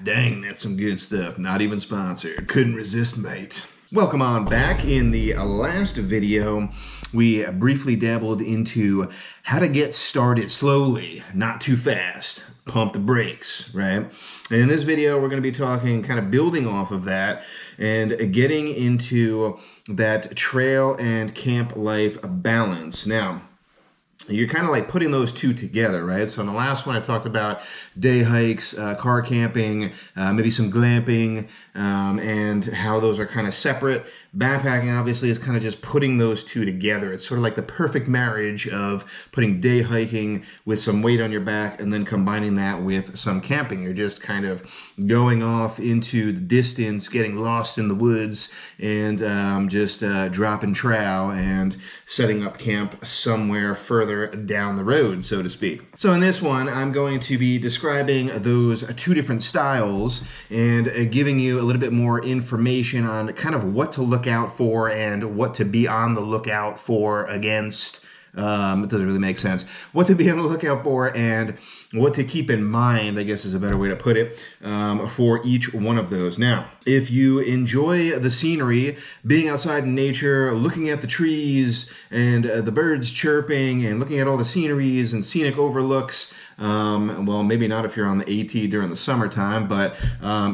Dang, that's some good stuff. Not even sponsored. Couldn't resist, mate. Welcome on back. In the last video, we briefly dabbled into how to get started slowly, not too fast. Pump the brakes, right? And in this video, we're going to be talking, kind of building off of that and getting into that trail and camp life balance. Now, you're kind of like putting those two together, right? So in the last one, I talked about day hikes, car camping, maybe some glamping, and how those are kind of separate. Backpacking, obviously, is kind of just putting those two together. It's sort of like the perfect marriage of putting day hiking with some weight on your back and then combining that with some camping. You're just kind of going off into the distance, getting lost in the woods, and just dropping trow and setting up camp somewhere further down the road, so to speak. So in this one, I'm going to be describing those two different styles and giving you a little bit more information on kind of what to look out for and what to be on the lookout for against. It doesn't really make sense. What to be on the lookout for and what to keep in mind, I guess is a better way to put it, for each one of those. Now, if you enjoy the scenery, being outside in nature, looking at the trees and the birds chirping and looking at all the sceneries and scenic overlooks, well, maybe not if you're on the AT during the summertime, but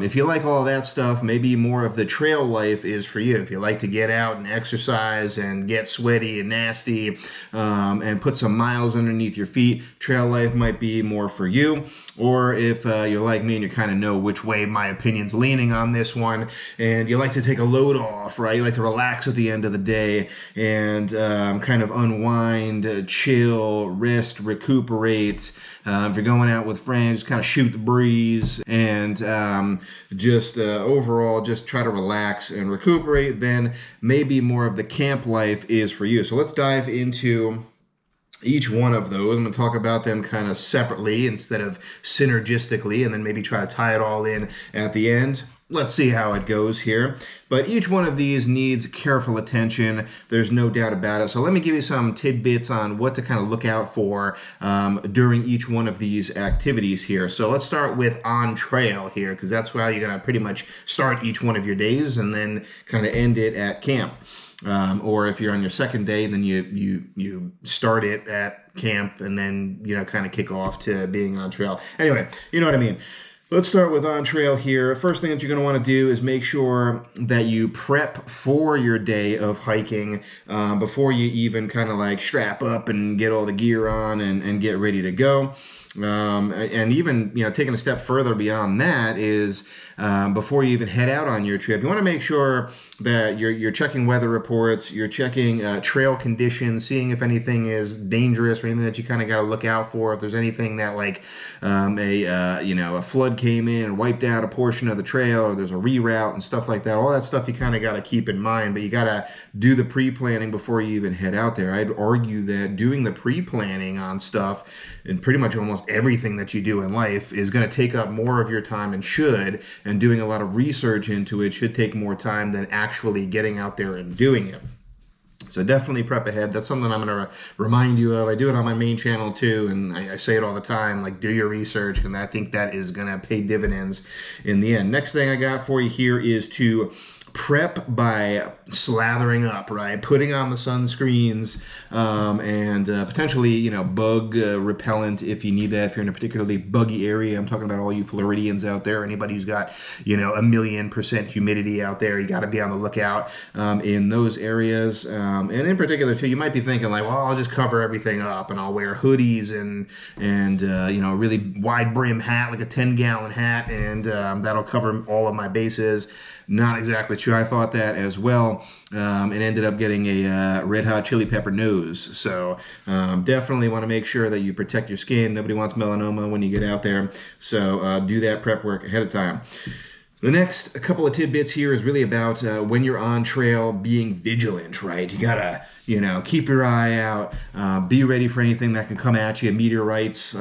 if you like all that stuff, maybe more of the trail life is for you. If you like to get out and exercise and get sweaty and nasty and put some miles underneath your feet, trail life might be more for you. Or if you're like me and you kind of know which way my opinion's leaning on this one, and you like to take a load off, right? You like to relax at the end of the day and kind of unwind, chill, rest, recuperate. If you're going out with friends, kind of shoot the breeze and just overall just try to relax and recuperate, then maybe more of the camp life is for you. So let's dive into each one of those. I'm going to talk about them kind of separately instead of synergistically, and then maybe try to tie it all in at the end. Let's see how it goes here. But each one of these needs careful attention. There's no doubt about it. So let me give you some tidbits on what to kind of look out for during each one of these activities here. So let's start with on trail here, because that's where you're going to pretty much start each one of your days and then kind of end it at camp. Or if you're on your second day, then you start it at camp and then, kind of kick off to being on trail. Anyway, you know what I mean. Let's start with on trail here. First thing that you're going to want to do is make sure that you prep for your day of hiking before you even kind of like strap up and get all the gear on and get ready to go. And even, taking a step further beyond that is before you even head out on your trip, you want to make sure that you're checking weather reports, you're checking trail conditions, seeing if anything is dangerous or anything that you kind of got to look out for. If there's anything that like a flood came in and wiped out a portion of the trail, or there's a reroute and stuff like that, all that stuff you kind of got to keep in mind. But you got to do the pre-planning before you even head out there. I'd argue that doing the pre-planning on stuff and pretty much almost everything that you do in life is going to take up more of your time and should, and doing a lot of research into it should take more time than actually getting out there and doing it. So definitely prep ahead. That's something I'm going to remind you of. I do it on my main channel too, and I say it all the time, like do your research, and I think that is going to pay dividends in the end. Next thing I got for you here is to prep by slathering up, right? Putting on the sunscreens and potentially, bug repellent if you need that, if you're in a particularly buggy area. I'm talking about all you Floridians out there, anybody who's got, 1,000,000% humidity out there. You got to be on the lookout in those areas. And in particular, too, you might be thinking like, well, I'll just cover everything up and I'll wear hoodies and a really wide brim hat, like a 10-gallon hat, and that'll cover all of my bases. Not exactly true. I thought that as well, and ended up getting a red hot chili pepper nose. So definitely want to make sure that you protect your skin. Nobody wants melanoma when you get out there. So do that prep work ahead of time. The next couple of tidbits here is really about when you're on trail, being vigilant, right? You gotta You know, keep your eye out. Be ready for anything that can come at you. Meteorites, you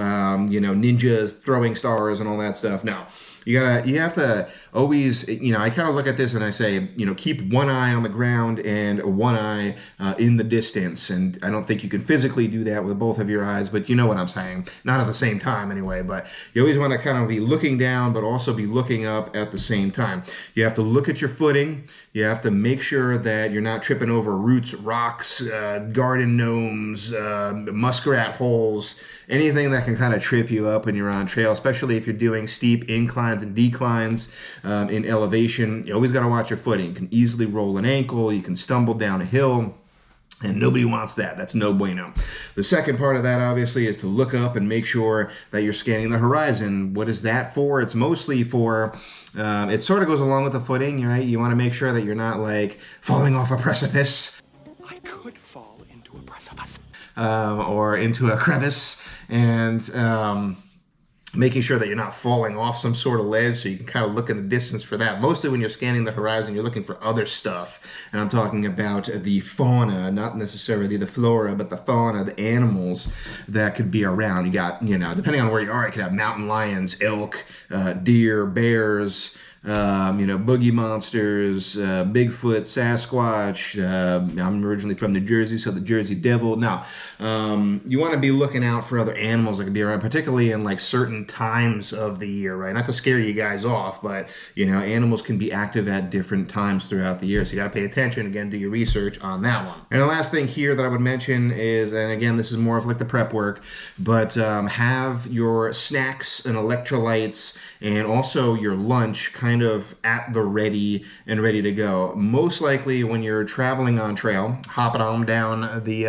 know, ninjas throwing stars and all that stuff. No. You have to always, you know, I kind of look at this and I say, you know, keep one eye on the ground and one eye in the distance. And I don't think you can physically do that with both of your eyes, but you know what I'm saying. Not at the same time anyway, but you always want to kind of be looking down, but also be looking up at the same time. You have to look at your footing. You have to make sure that you're not tripping over roots, rocks, garden gnomes, muskrat holes, anything that can kind of trip you up when you're on trail, especially if you're doing steep inclines and declines in elevation. You always got to watch your footing. You can easily roll an ankle. You can stumble down a hill. And nobody wants that. That's no bueno. The second part of that, obviously, is to look up and make sure that you're scanning the horizon. What is that for? It's mostly for, it sort of goes along with the footing, right? You want to make sure that you're not, like, falling off a precipice. I could fall into a precipice. Or into a crevice. And making sure that you're not falling off some sort of ledge, so you can kind of look in the distance for that. Mostly when you're scanning the horizon, you're looking for other stuff. And I'm talking about the fauna, not necessarily the flora, but the fauna, the animals that could be around. You got, you know, depending on where you are, you could have mountain lions, elk, deer, bears, you know, boogie monsters, Bigfoot, Sasquatch. I'm originally from New Jersey, so the Jersey Devil. Now, you want to be looking out for other animals that could be around, particularly in like certain times of the year, right? Not to scare you guys off, but, you know, animals can be active at different times throughout the year. So you got to pay attention, again, do your research on that one. And the last thing here that I would mention is, and again, this is more of like the prep work, but have your snacks and electrolytes and also your lunch kind of at the ready and ready to go. Most likely when you're traveling on trail, hopping on down the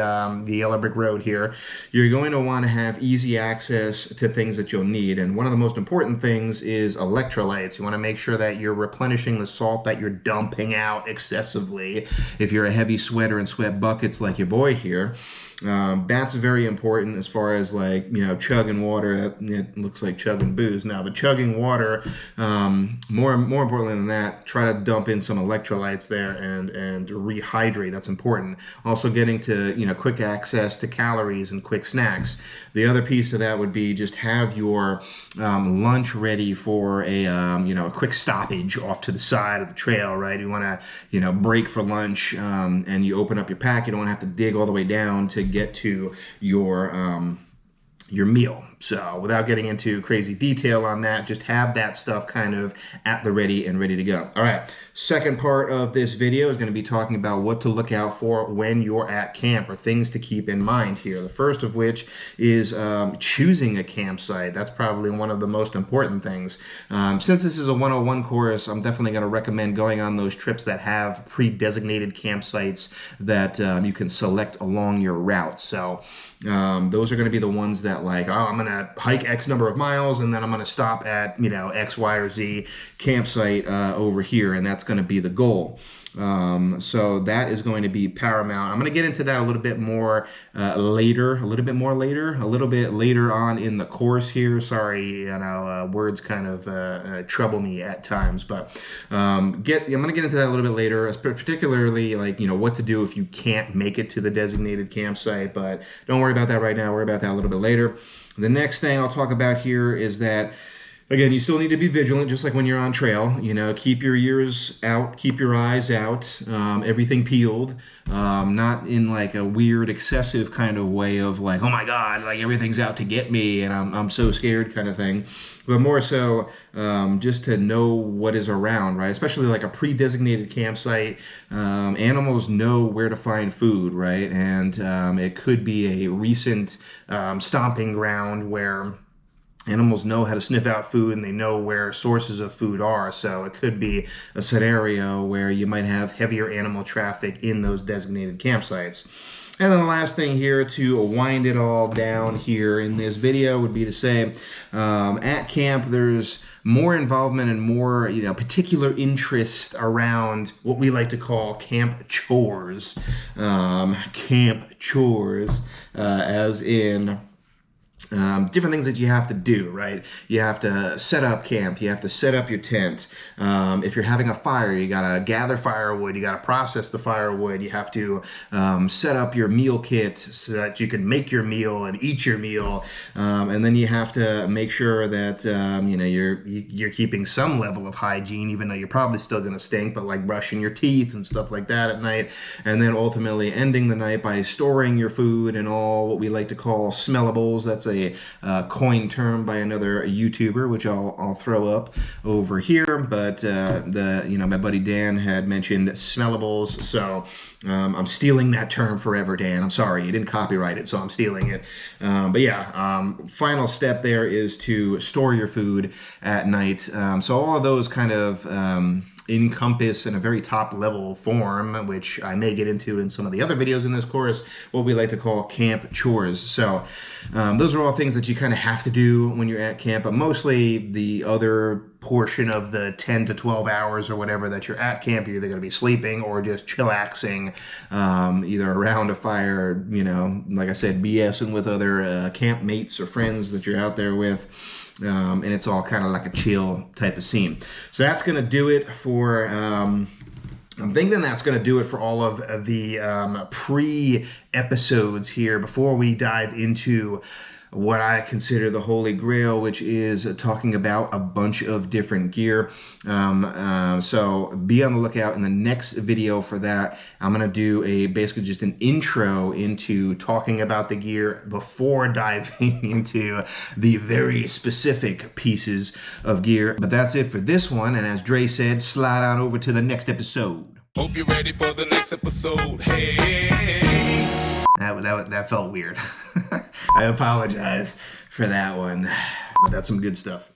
yellow brick road here, you're going to want to have easy access to things that you'll need. And one of the most important things is electrolytes. You want to make sure that you're replenishing the salt that you're dumping out excessively. If you're a heavy sweater and sweat buckets like your boy here, that's very important as far as, like, you know, chugging water. It looks like chugging booze now, but chugging water, more importantly than that, try to dump in some electrolytes there and rehydrate. That's important. Also getting to, you know, quick access to calories and quick snacks. The other piece of that would be just have your lunch ready for a, you know, a quick stoppage off to the side of the trail, right? You want to, you know, break for lunch, and you open up your pack. You don't want to have to dig all the way down to get to your meal. So without getting into crazy detail on that, just have that stuff kind of at the ready and ready to go. All right, second part of this video is going to be talking about what to look out for when you're at camp, or things to keep in mind here. The first of which is choosing a campsite. That's probably one of the most important things. Since this is a 101 course, I'm definitely going to recommend going on those trips that have pre-designated campsites that you can select along your route. So those are going to be the ones that, like, oh, I'm going to hike X number of miles and then I'm going to stop at, you know, X, Y, or Z campsite over here, and that's going to be the goal. So that is going to be paramount. I'm going to get into that a little bit more later, a little bit later on in the course here. Sorry, you know, words kind of trouble me at times, but I'm going to get into that a little bit later, particularly, like, you know, what to do if you can't make it to the designated campsite, but don't worry about that right now. Worry about that a little bit later. The next thing I'll talk about here is that, again, you still need to be vigilant, just like when you're on trail. You know, keep your ears out, keep your eyes out, everything peeled, not in like a weird, excessive kind of way of like, oh my God, like everything's out to get me and I'm so scared kind of thing. But more so just to know what is around, right? Especially like a pre-designated campsite. Animals know where to find food, right? And it could be a recent stomping ground where animals know how to sniff out food and they know where sources of food are. So it could be a scenario where you might have heavier animal traffic in those designated campsites. And then the last thing here to wind it all down here in this video would be to say, at camp, there's more involvement and more, you know, particular interest around what we like to call camp chores. As in, different things that you have to do, right? You have to set up camp. You have to set up your tent. If you're having a fire, you gotta gather firewood. You gotta process the firewood. You have to set up your meal kit so that you can make your meal and eat your meal. And then you have to make sure that you're keeping some level of hygiene, even though you're probably still gonna stink. But like brushing your teeth and stuff like that at night. And then ultimately ending the night by storing your food in all what we like to call smellables. That's a coined term by another YouTuber, which I'll throw up over here. But my buddy Dan had mentioned smellables, so I'm stealing that term forever, Dan. I'm sorry, you didn't copyright it, so I'm stealing it. Final step there is to store your food at night. So all of those kind of encompass in a very top level form, which I may get into in some of the other videos in this course, what we like to call camp chores. So those are all things that you kind of have to do when you're at camp, but mostly the other portion of the 10 to 12 hours or whatever that you're at camp, you're either going to be sleeping or just chillaxing, either around a fire, like I said, BSing with other camp mates or friends that you're out there with. And it's all kind of like a chill type of scene. So that's going to do it for, I'm thinking that's going to do it for all of the pre-episodes here before we dive into what I consider the Holy Grail, which is talking about a bunch of different gear. So be on the lookout in the next video for that. I'm going to do basically just an intro into talking about the gear before diving into the very specific pieces of gear. But that's it for this one. And as Dre said, slide on over to the next episode. Hope you're ready for the next episode. Hey. That felt weird. I apologize for that one, but that's some good stuff.